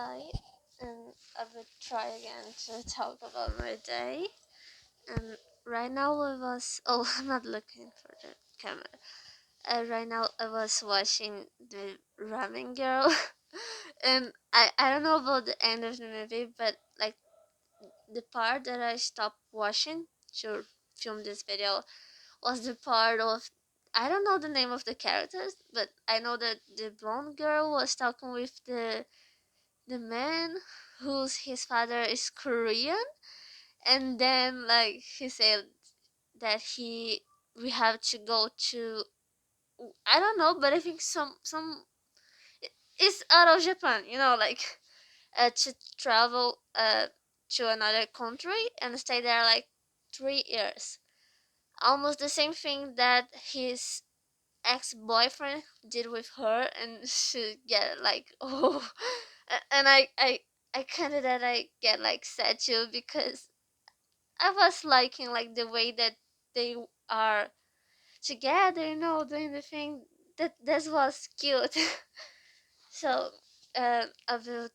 Hi, and I will try again to talk about my day. And right now I was I'm not looking for the camera. Right now I was watching the Ramen Girl, and I don't know about the end of the movie, but like the part that I stopped watching to film this video was the part of, I don't know the name of the characters, but I know that the blonde girl was talking with the man whose his father is Korean, and then like he said that he we have to go to, I don't know, but I think some it's out of Japan, like to travel to another country and stay there like 3 years. Almost the same thing that his ex-boyfriend did with her, and she get like oh, and I kind of that I get like sad too, because I was liking like the way that they are together, doing the thing that was cute. So I will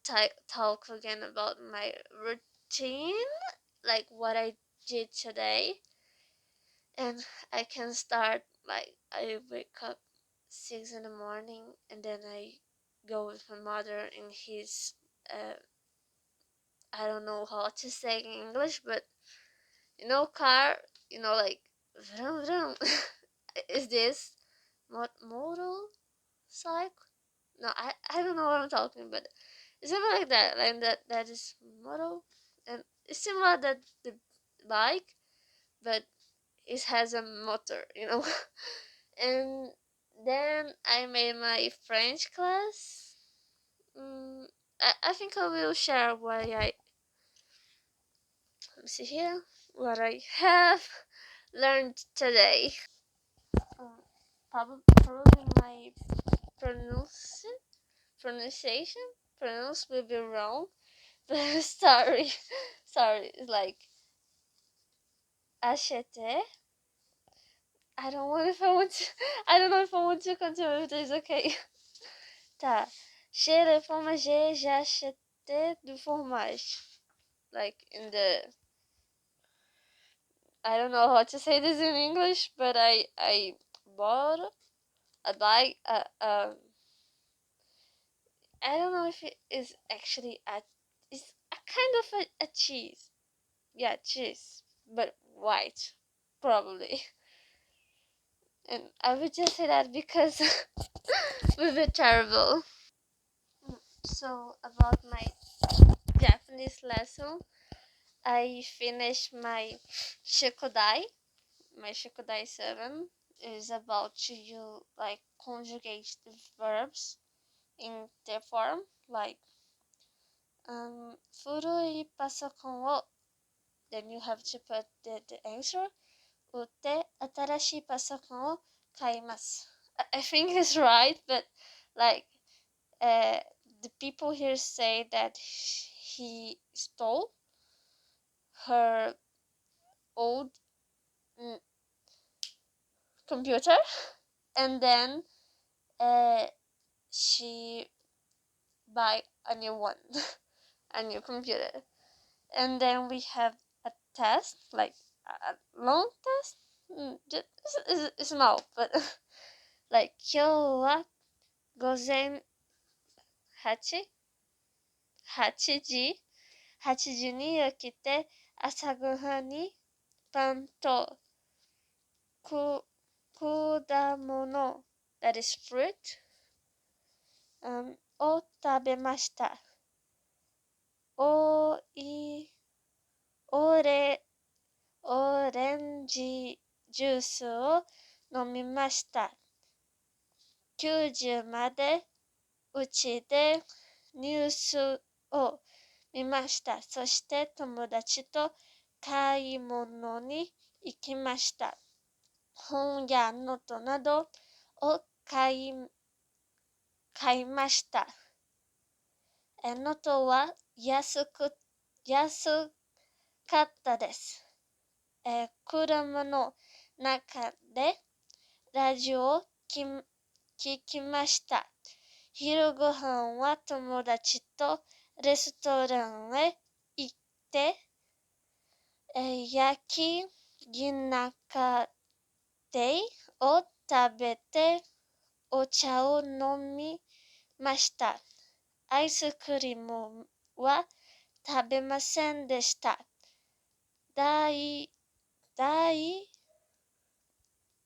talk again about my routine, like what I did today. And I can start like I wake up 6 in the morning, and then I go with my mother in his uh, I don't know how to say in English, but car, like vroom vroom. Is this motorcycle? No, I don't know what I'm talking, but it's something like that, and that is motor, and it's similar that the bike, but it has a motor. And then I made my French class. I think I will share let me see here, what I have learned today. Probably my pronunciation pronunciation pronounce will be wrong, but sorry, sorry. It's like achete. I don't want if I want to. I don't know if I want to continue with this. Okay. Tá. Chez le fromager, j'ai acheté du fromage. Like in the, I don't know how to say this in English, but I bought a bag. I don't know if it is actually it's a kind of a cheese. Yeah, cheese, but white, probably. And I would just say that because we're a bit terrible. So about my Japanese lesson, I finished my shikodai. My shikodai 7 is about to you like conjugate the verbs in their form, like 古いパソコンを then you have to put the answer 売って新しいパソコンを買います. I think it's right, but like the people here say that he stole her old computer, and then she buy a new one, a new computer. And then we have a test, like a long test. Just it's small, but like 今日は午前8 8時8時に起きて朝ごはんにパンと果物 that is fruit、を食べました。おレンジジュースを飲みました。9時までうちでニュースを見ました。そして友達と買い物に行きました。本やノートなどを買いました。ノートは安かったです。車の中でラジオを聞きました。昼ごはんは友達とレストランへ行って、焼き魚テを食べてお茶を飲みました。アイスクリームは食べませんでした。ダイ、ダイ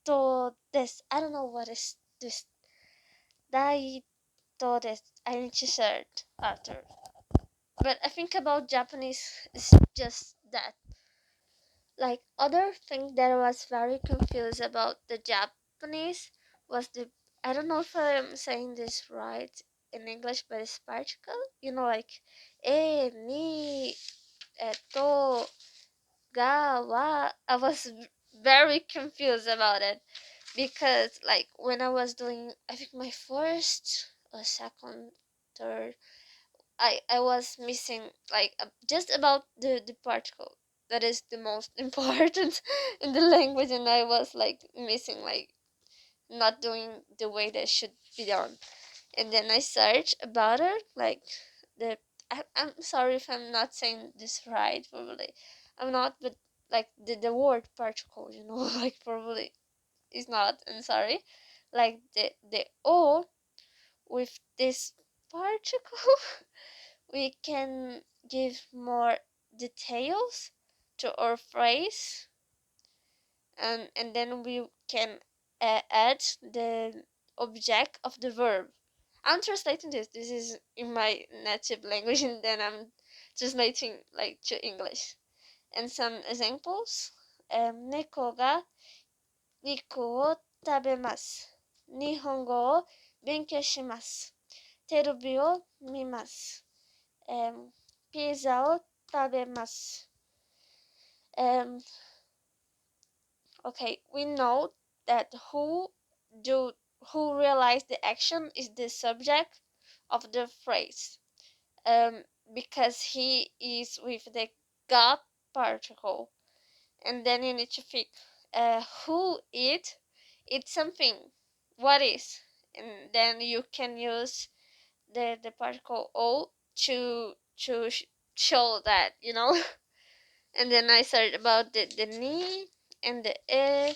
トです。I don't know what is this. ダイトです。I need to search after. But I think about Japanese is just that. Like other thing that I was very confused about the Japanese was the, I don't know if I'm saying this right in English, but it's particle. You know, like ni, eto, ga, wa. I was very confused about it because like when I was doing, I think my first or second, third, I was missing like just about the particle that is the most important in the language, and I was like missing, like not doing the way that should be done. And then I searched about it, like the, I'm sorry if I'm not saying this right, probably I'm not, but like the word particle, you know, like probably is not. I'm sorry, like the o with this particle we can give more details to our phrase, and then we can add the object of the verb. I'm translating this. This is in my native language, and then I'm translating like to English. And some examples. 猫が肉を食べます。日本語を勉強します。テレビを見ます。ピザを食べます。Okay, we know that do who realize the action is the subject of the phrase. Because he is with the ga particle, and then you need to think, who it's something. What is? And then you can use the particle o to show that, you know. And then I searched about the ni and the e,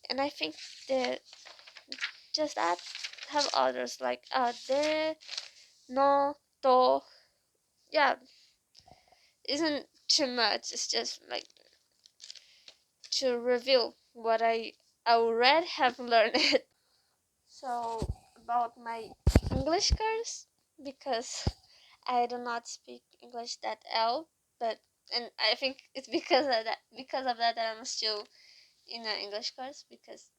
and I think the just that have others like de, no, to. Yeah, isn't too much. It's just like to review what I already have learned. So about my English course, because I do not speak English that well, but and I think it's because of that that I'm still in an English course, because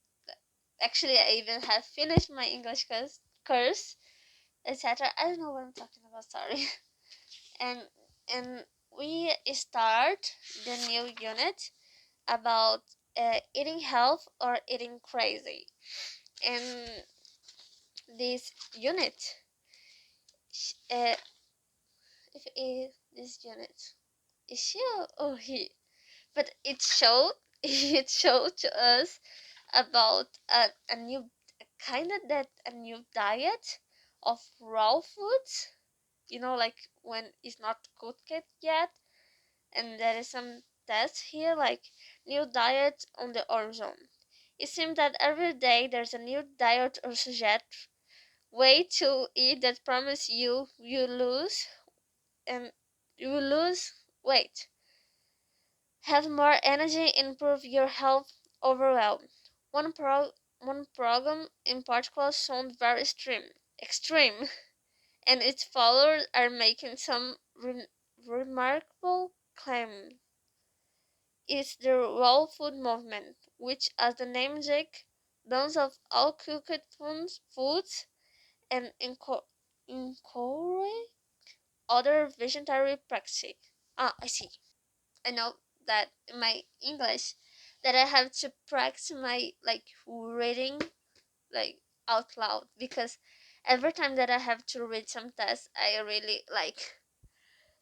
actually I even have finished my English course, etc. I don't know what I'm talking about. Sorry. and and we start the new unit about eating health or eating crazy. And this unit, uh, if this unit is she or he, but it showed it showed to us about a new kind of that a new diet of raw foods, you know, like when it's not cooked yet. And there is some tests here, like new diet on the horizon. It seems that every day there's a new diet or suggest way to eat that promise you lose, and you will lose weight, have more energy, improve your health overall. One program in particular sounds very extreme, and its followers are making some remarkable claims. It's the raw food movement, which, as the namesake, burns of all cooked foods and encourage other vegetarian practices. Ah, I see. I know that in my English that I have to practice my like reading like out loud, because every time that I have to read some tests, I really like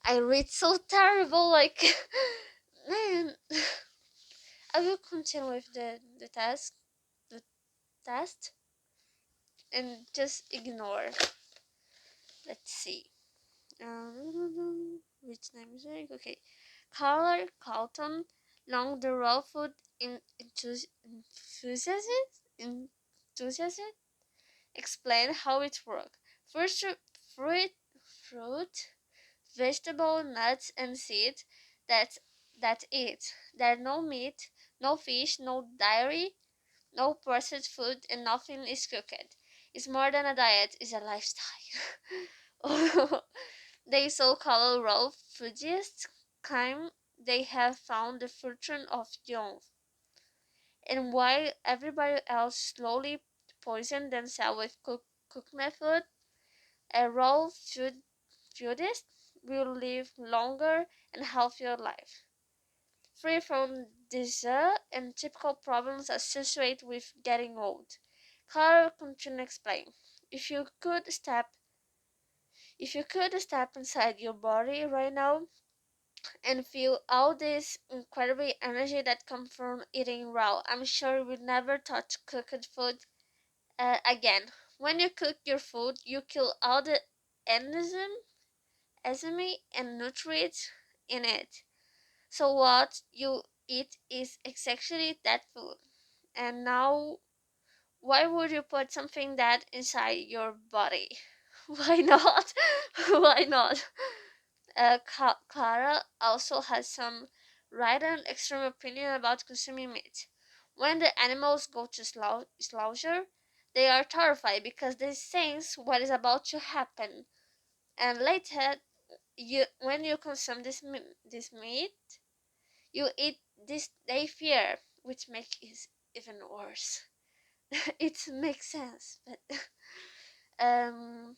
I read so terrible, like man. I will continue with the test, and just ignore. Let's see. Which name is it? Okay. Carla Carlton, long the raw food in enthusiast, enthusiast explain how it works. First, fruit, fruit, vegetable, nuts, and seeds that eat. There's no meat, no fish, no dairy, no processed food, and nothing is cooked. It's more than a diet; it's a lifestyle. They so-called raw foodists claim they have found the fortune of youth, and while everybody else slowly poison themselves with cooked food, a raw foodist will live longer and healthier life, free from disease and typical problems associated with getting old. Clara continued to explain, if you could step inside your body right now and feel all this incredible energy that comes from eating raw, I'm sure you would never touch cooked food again. When you cook your food, you kill all the enzyme and nutrients in it. So what you eat is exactly that food. And now, why would you put something that inside your body? Why not? Why not? Clara also has some right and extreme opinion about consuming meat. When the animals go to slaughter, they are terrified because they sense what is about to happen. And later, when you consume this meat, you eat this they fear, which makes it even worse. It makes sense, but um,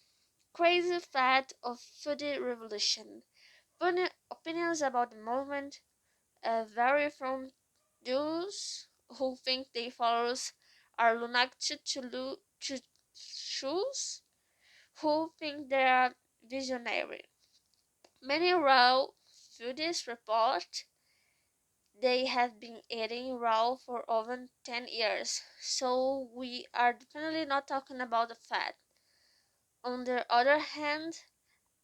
crazy fad of foodie revolution. Opinions about the movement vary from those who think their followers are lunatic to choose who think they are visionary. Many raw foodies report they have been eating raw for over 10 years, so we are definitely not talking about the fat. On the other hand,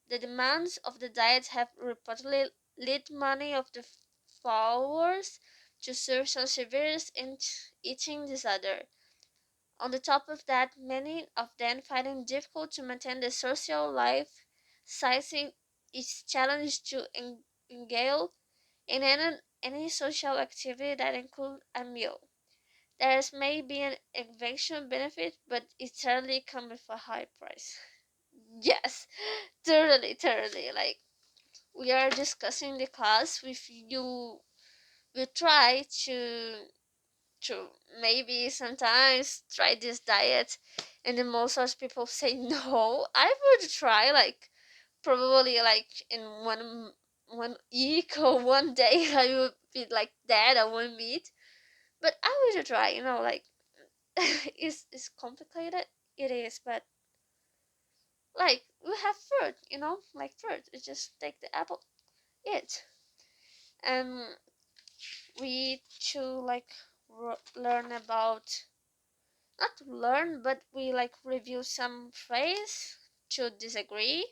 the demands of the diet have reportedly led many of the followers to suffer some severe eating disorder. On the top of that, many of them find it difficult to maintain their social life, citing its challenge to engage in any social activity that includes a meal. There may be an eventual benefit, but it certainly comes with a high price. Yes, totally, totally. Like, we are discussing the class with you. We try to maybe sometimes try this diet, and then most of people say no. I would try, like, probably like in one week or one day I would be like dead. I won't meet, but I would try. Like it's complicated. It is, but like we have fruit. Like fruit. You just take the apple, eat, and we to like learn about, not learn, but we like review some phrase to disagree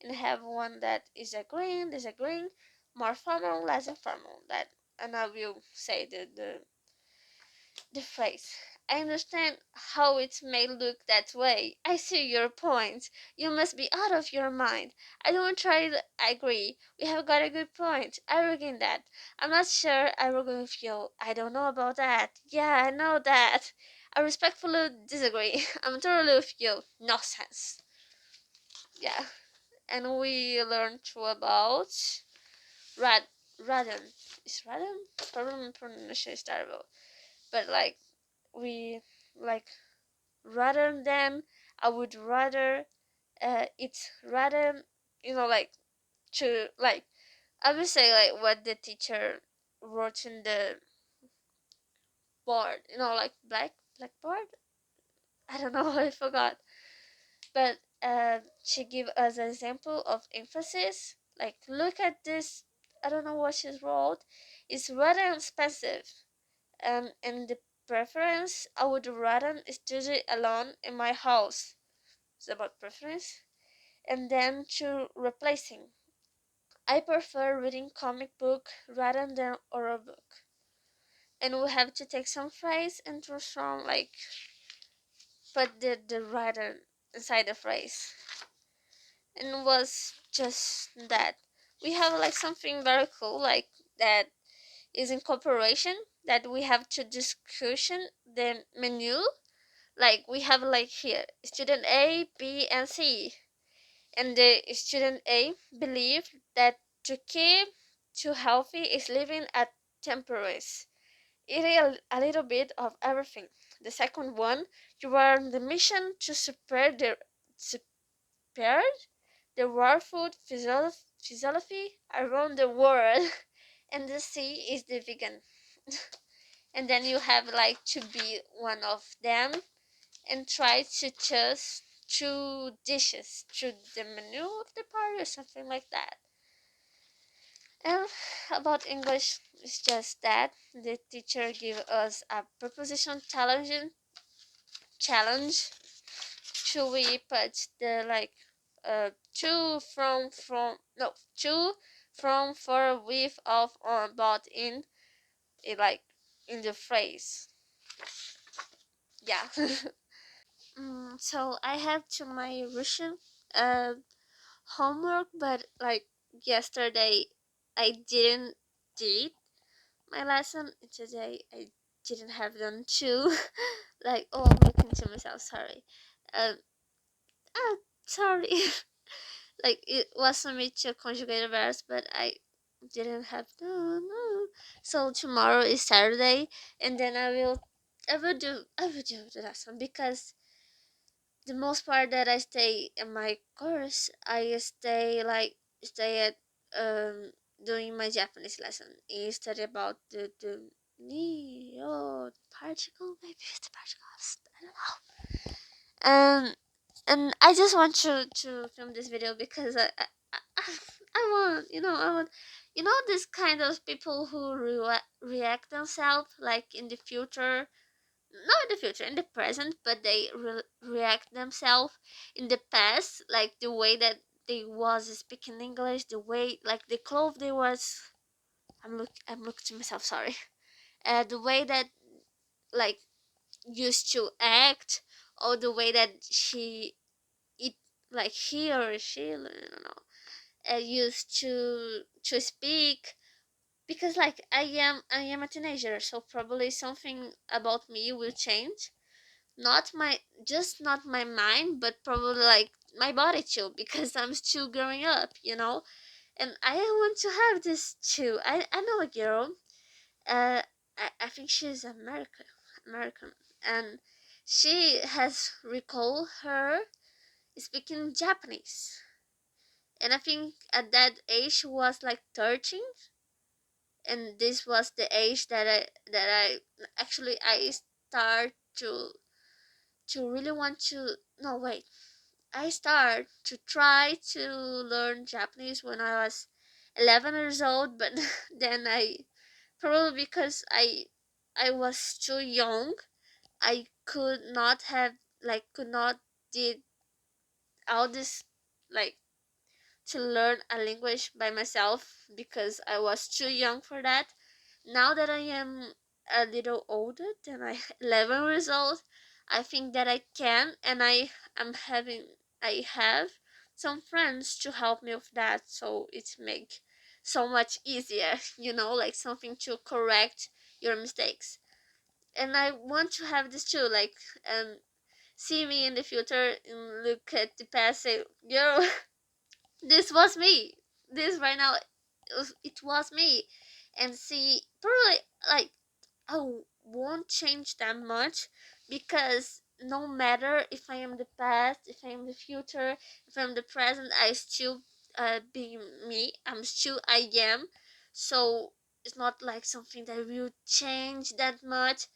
and have one that is agreeing, disagreeing, more formal, less informal. That, and I will say the phrase. I understand how it may look that way. I see your point. You must be out of your mind. I don't try to agree. We have got a good point. I reckon that. I'm not sure I agree with you. I don't know about that. Yeah, I know that. I respectfully disagree. I'm totally with you. Nonsense. Yeah. And we learned too about rad radon. Is radon? Probably pronunciation is terrible. But like, we like, rather than, I would rather it's rather, like, to like, I would say like what the teacher wrote in the board, like blackboard. I don't know. I forgot. But she give us an example of emphasis, like, look at this. I don't know what she wrote. It's rather expensive. And the preference, I would rather study alone in my house. It's about preference. and then to replacing. I prefer reading comic book rather than oral book. And we have to take some phrase and transform, like put the writer inside the phrase. And it was just that. We have like something very cool like that is in cooperation, that we have to discussion the menu. Like we have like here student A, B, and C, and the student A believe that to keep too healthy is living at temperance, eating a little bit of everything. The second one, you are on the mission to spread the world food physiology around the world. And the C is the vegan. And then you have like to be one of them and try to choose two dishes to the menu of the party or something like that. And about English, it's just that the teacher give us a preposition challenge. Should we put the like to, from no, to, from, for, with, of, on, about, in it, like in the phrase. Yeah. So I have to my Russian uh homework, but like yesterday I didn't did my lesson. Today I didn't have them too. Like, oh, I'm looking to myself. Sorry. Um. Ah, sorry. Like it was for me to conjugate verbs, but I didn't have no. So tomorrow is Saturday, and then I will do the lesson, because the most part that I stay in my course, I stay at doing my Japanese lesson. I study about the neo particle, maybe it's the particles. I don't know. And I just want to film this video because I want, I want, this kind of people who react themselves like in the future, not in the future, in the present, but they react themselves in the past, like the way that they was speaking English, the way like the clothes they was. I'm looking to myself. Sorry. The way that like used to act, or the way that it like he or she, I don't know, used to speak, because like I am a teenager, so probably something about me will change, not my just not my mind, but probably like my body too, because I'm still growing up, and I want to have this too. I know a girl, uh I think she's American, and she has recalled her speaking Japanese. And I think at that age she was like 13, and this was the age that I actually I start to really want to. No, wait, I start to try to learn Japanese when I was 11 years old, but then I, probably because I was too young, I could not did all this, like, to learn a language by myself, because I was too young for that. Now that I am a little older than I 11 years old, I think that I can, and I have some friends to help me with that, so it make so much easier, like something to correct your mistakes. And I want to have this too, like, see me in the future and look at the past, say, girl, this was me. This right now, it was me. And see, probably like I won't change that much, because no matter if I am the past, if I am the future, if I'm the present, I still be me. I'm still I am. So it's not like something that will change that much,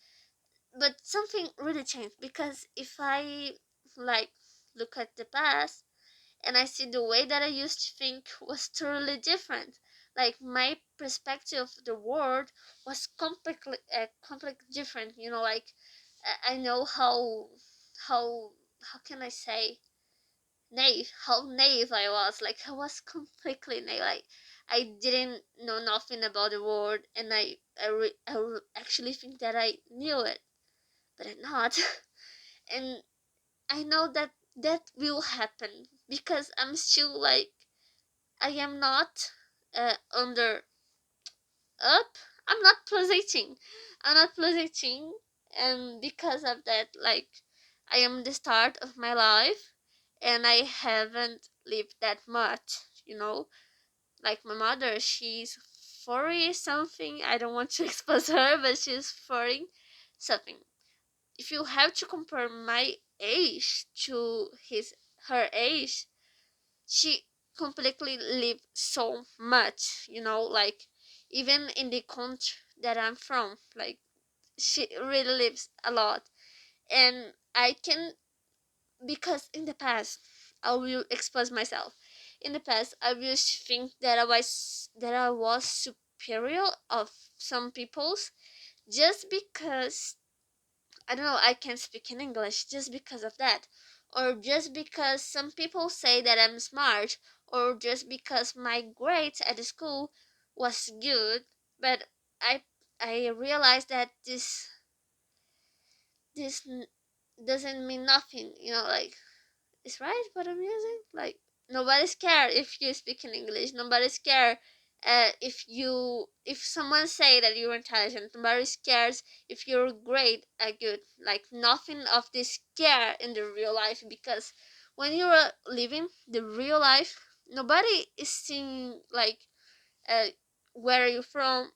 but something really changed, because if I like look at the past, and I see the way that I used to think was totally different. Like my perspective of the world was completely different. Like I know how how can I say? naive, how naive I was. Like I was completely naive. Like I didn't know nothing about the world, and actually think that I knew it, but I'm not. And I know that that will happen because I'm still like I am not under up. I'm not plus 18. I'm not plus 18, and because of that, like I am the start of my life, and I haven't lived that much. Like my mother, she's 40 something. I don't want to expose her, but she's 40 something. If you have to compare my age to his her age, she completely lived so much, like even in the country that I'm from, like she really lives a lot. And I can, because in the past, I will expose myself. In the past, I used to think that I was superior of some people's, just because I don't know, I can speak in English, just because of that. Or just because some people say that I'm smart, or just because my grades at the school was good. But I I realized that this doesn't mean nothing, like it's right what I'm using. Like nobody's care if you speak in English. Nobody's care if someone say that you're intelligent. Nobody's cares if you're great at good. Like nothing of this care in the real life, because when you're living the real life, nobody is seeing like uh, where are you from.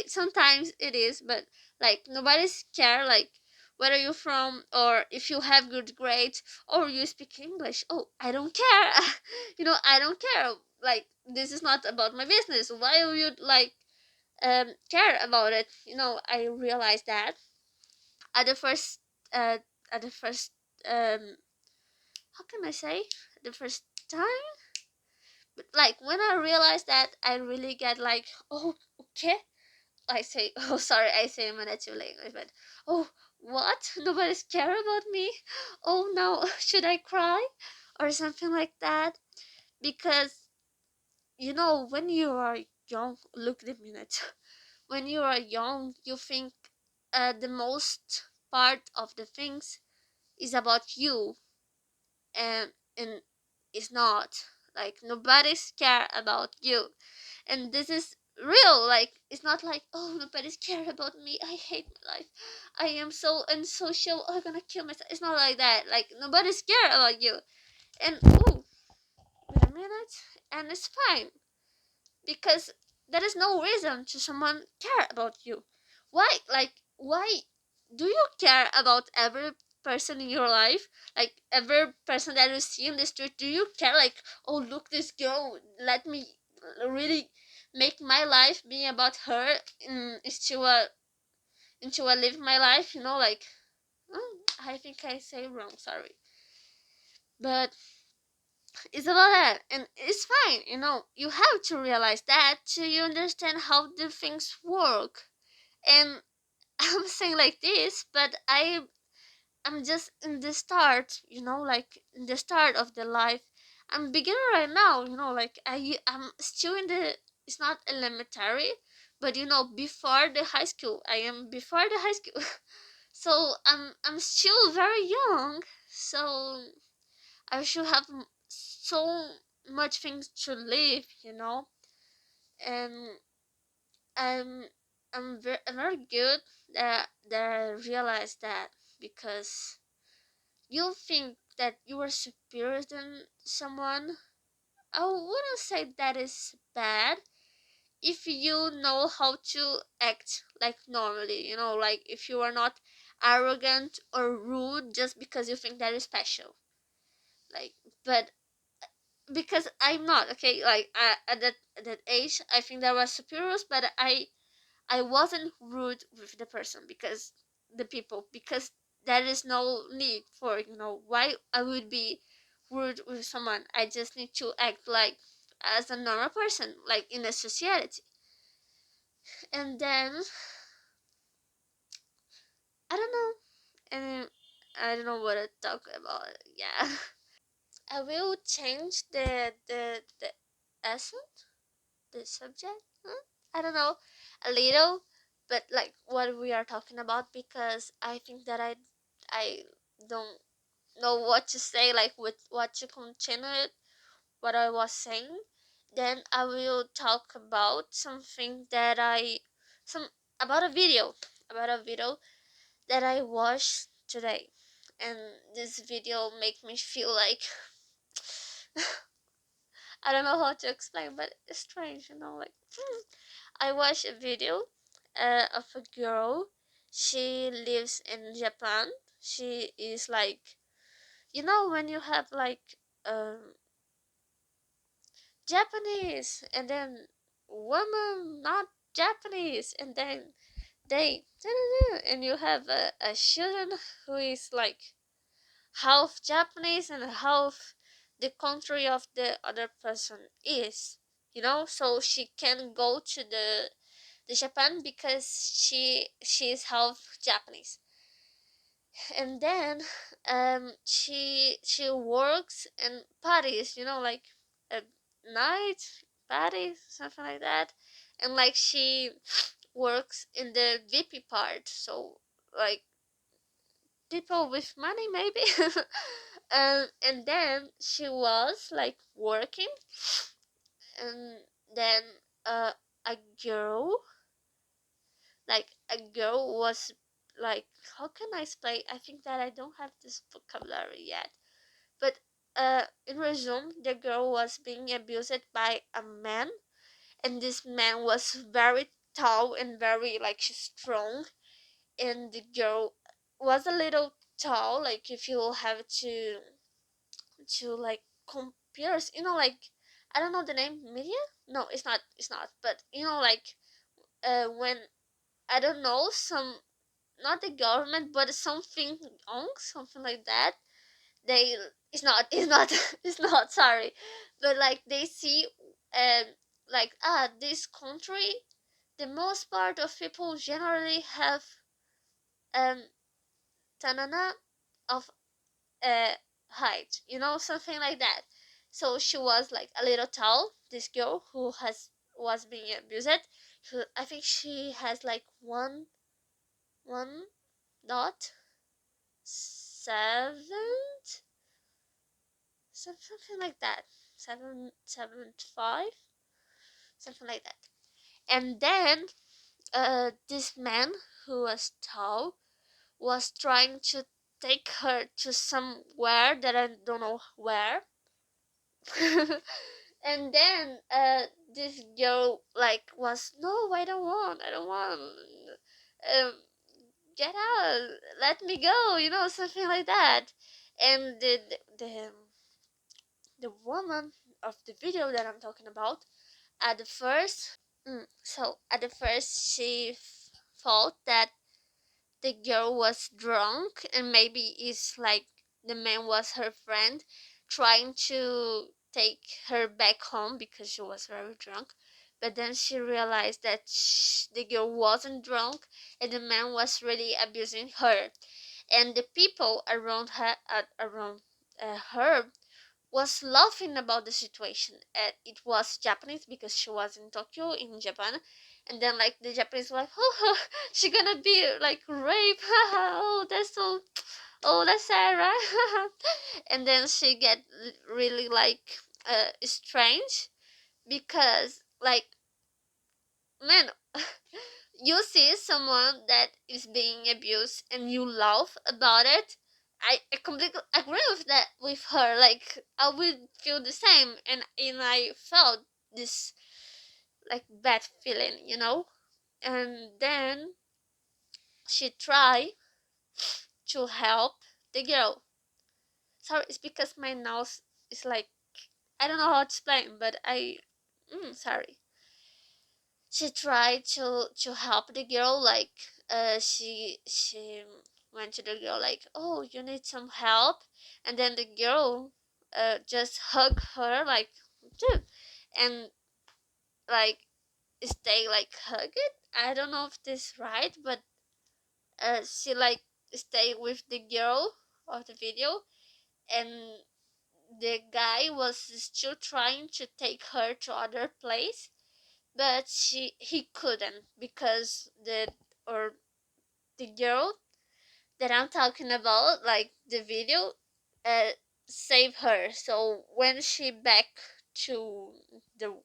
Sometimes it is, but like nobody's care like where are you from, or if you have good grades, or you speak English. Oh, I don't care. I don't care. Like this is not about my business. Why would you like care about it? I realized that at the first uh at the first um how can I say, the first time. But like when I realized that, I really get like, oh, okay. I say, oh, sorry, I say in my native language, but oh, what? Nobody's care about me? Oh no, should I cry? Or something like that? Because, when you are young, look at minute. When you are young, you think the most part of the things is about you, and it's not. Like, nobody's care about you. And this is real. Like it's not like, oh, nobody's care about me, I hate my life, I am so unsocial, I'm gonna kill myself. It's not like that. Like nobody's care about you. And oh, wait a minute. And it's fine, because there is no reason to someone care about you. Why do you care about every person in your life? Like every person that you see in the street, do you care? Like, oh, look, this girl, let me really make my life be about her, into a live my life, like, I think I say wrong, sorry. But it's about that, and it's fine. You have to realize that to you understand how the things work. And I'm saying like this, but I'm just in the start, like in the start of the life. I'm beginner right now, like I'm still in the, it's not elementary, but before the high school. I am before the high school. So I'm still very young. So I should have so much things to live, and I'm I'm very good that I realized that, because you think that you are superior than someone. I wouldn't say that is bad if you know how to act like normally, like if you are not arrogant or rude just because you think that is special. Like, but because I'm not, okay, like at that age, I think there was superiors, but I wasn't rude with the person, because the people, because there is no need for, why I would be rude with someone. I just need to act like as a normal person, like in a society. And then I don't know, and I don't know what to talk about. Yeah. I will change the essence, the subject. I don't know, a little, but like what we are talking about, because I think that I don't know what to say, like with what to continue it, what I was saying. Then I will talk about something that some about a video that I watched today, and this video make me feel like I don't know how to explain, but it's strange, like I watched a video of a girl. She lives in Japan. She is like, when you have like um Japanese, and then woman not Japanese, and then they and you have a student who is like half Japanese and half the country of the other person is, so she can go to the Japan because she's half Japanese. And then she works in parties, like a night parties, something like that. And like she works in the VP part, so like people with money maybe. And then she was like working, and then uh a girl a girl was like, how can I explain? I think that I don't have this vocabulary yet, but in resume, the girl was being abused by a man, and this man was very tall and very like strong, and the girl was a little tall, like if you have to like compare, like I don't know the name, media. No, it's not, but like when I don't know, some, not the government, but something on something like that, they, it's not it's not, sorry, but like they see um like, this country, the most part of people generally have um tanana of height, something like that. So she was like a little tall, this girl who was being abused. I think she has like one dot seven, something like that, 7.75, something like that. And then this man who was tall was trying to take her to somewhere that I don't know where. And then this girl like was, no, I don't want, um get out, let me go, something like that. And the woman of the video that I'm talking about, at the first, at the first she thought that the girl was drunk, and maybe it's like the man was her friend trying to take her back home because she was very drunk. But then she realized that the girl wasn't drunk, and the man was really abusing her. And the people around her was laughing about the situation. It was Japanese because she was in Tokyo, in Japan. And then like the Japanese were like, oh, she gonna be like raped. Oh, that's so, oh, that's sad, right? And then she get really like strange, because like, man, you see someone that is being abused and you laugh about it. I completely agree with that, with her. Like I would feel the same, and I felt this like bad feeling, And then she tried to help the girl. Sorry, it's because my nose is like, I don't know how to explain, but sorry. She tried to help the girl, like she went to the girl like, oh, you need some help. And then the girl just hugged her like, dude, and like stay like hug it. I don't know if this is right, but she like stay with the girl of the video, and the guy was still trying to take her to other place, but he couldn't because or the girl that I'm talking about, like the video, uh, save her. So when she back to the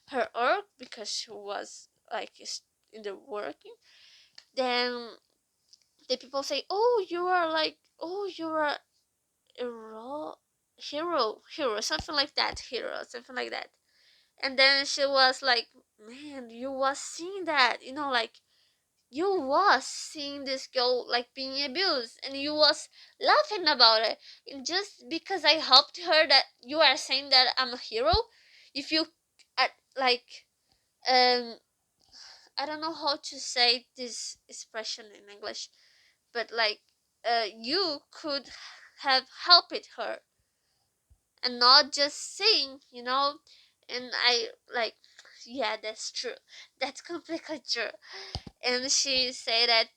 her work because she was like in the working, then the people say, "Oh, you are like, oh, you are a hero, something like that, hero, something like that." And then she was like, "Man, you was seeing that, like." You was seeing this girl like being abused and you was laughing about it, and just because I helped her, that you are saying that I'm a hero? If you like um I don't know how to say this expression in English, but like you could have helped her and not just sing, and I like, yeah, that's true, that's completely true. And she said that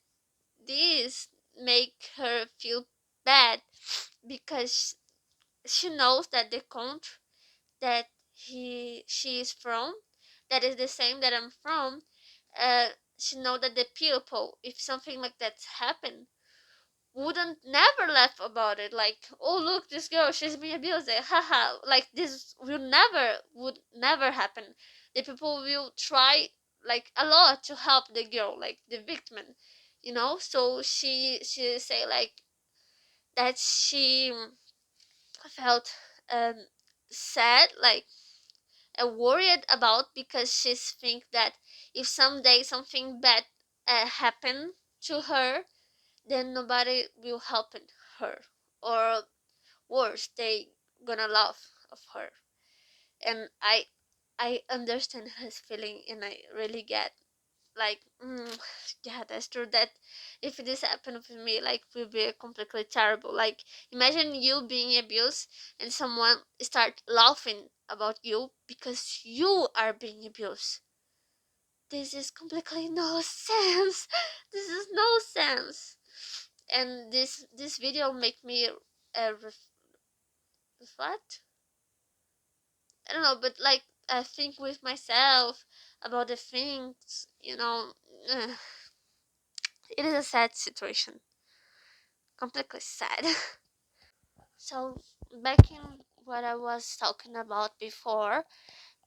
this make her feel bad because she knows that the country that she is from, that is the same that I'm from. uh she know that the people, if something like that's happened, wouldn't never laugh about it, like, "Oh, look, this girl, she's being abused, haha." Like, this would never happen. The people will try like a lot to help the girl, like the victim, so she say like that she felt um sad, like worried about, because she's think that if someday something bad happen to her, then nobody will help her, or worse, they gonna laugh of her. And I understand his feeling, and I really get like, yeah, that's true, that if this happened with me, like, will be completely terrible. Like, imagine you being abused and someone start laughing about you because you are being abused. This is completely no sense. This is no sense. And this video make me reflect. I don't know, but like, I think with myself about the things, it is a sad situation, completely sad. So back in what I was talking about before,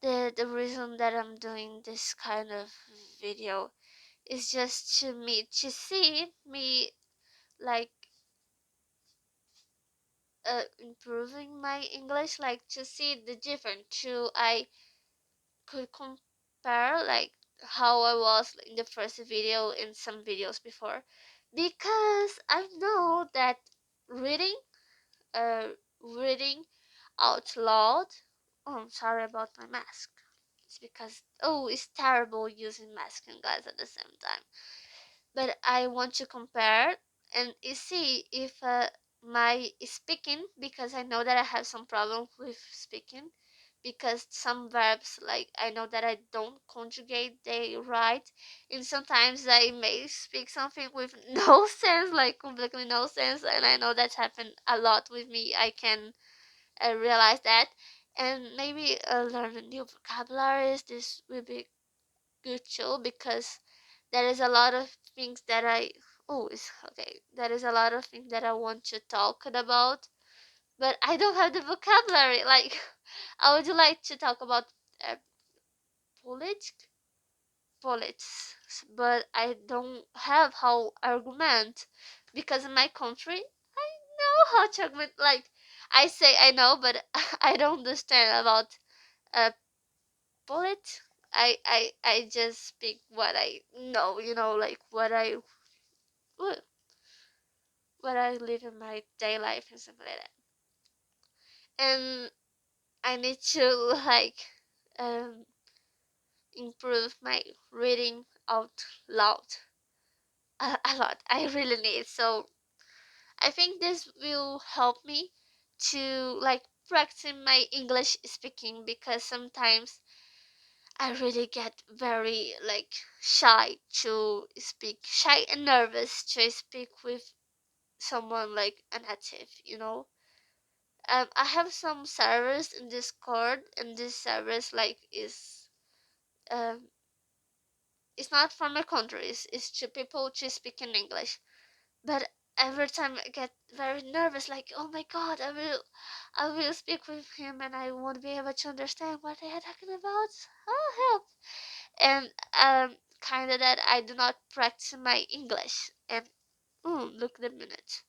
the reason that I'm doing this kind of video is just to see me, like, improving my English, like to see the difference, to I could compare like how I was in the first video and some videos before, because I know that reading uh reading out loud. Oh, I'm sorry about my mask. It's because, oh, it's terrible using mask and glass at the same time. But I want to compare and see if my speaking, because I know that I have some problem with speaking, because some verbs, like, I know that I don't conjugate they right, and sometimes I may speak something with no sense, like completely no sense, and I know that's happened a lot with me. I can realize that, and maybe learn new vocabularies. This will be good too, because there is a lot of things that oh, it's okay. There is a lot of things that I want to talk about, but I don't have the vocabulary. Like, I would like to talk about uh, politics, but I don't have how argument, because in my country I know how to argument. Like, I say I know, but I don't understand about uh polit. I just speak what I know, like what what I live in my day life and something like that. And I need to like um improve my reading out loud a lot. I really need. So I think this will help me to like practice my English speaking, because sometimes I really get very like shy to speak, shy and nervous to speak with someone like a native, I have some servers in Discord, and this servers like is um it's not from my country. It's to people to speak in English. But every time I get very nervous, like, oh my god, I will speak with him and I won't be able to understand what they are talking about. Oh, help! And kind of that I do not practice my English. And look the minute.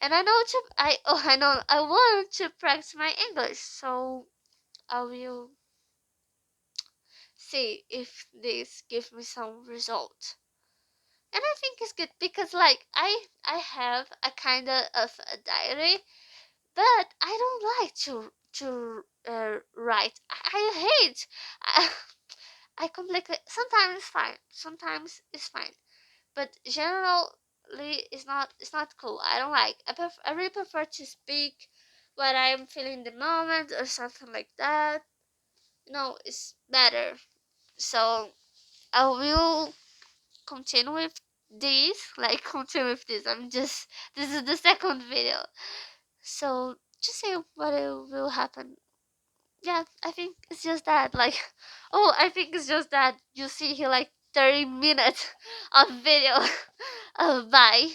And I know I want to practice my English, so I will see if this gives me some result. And I think it's good because like I have a kind of a diary, but I don't like to write. I hate. I, I completely. Sometimes it's fine. Sometimes it's fine. But generally, it's not cool. I don't like. I really prefer to speak what I'm feeling in the moment or something like that. It's better. So I will continue with this. Like continue with this. This is the second video. So just say what it will happen. Yeah, I think it's just that. Like, oh, I think it's just that you see here like 30 minutes of video. Bye.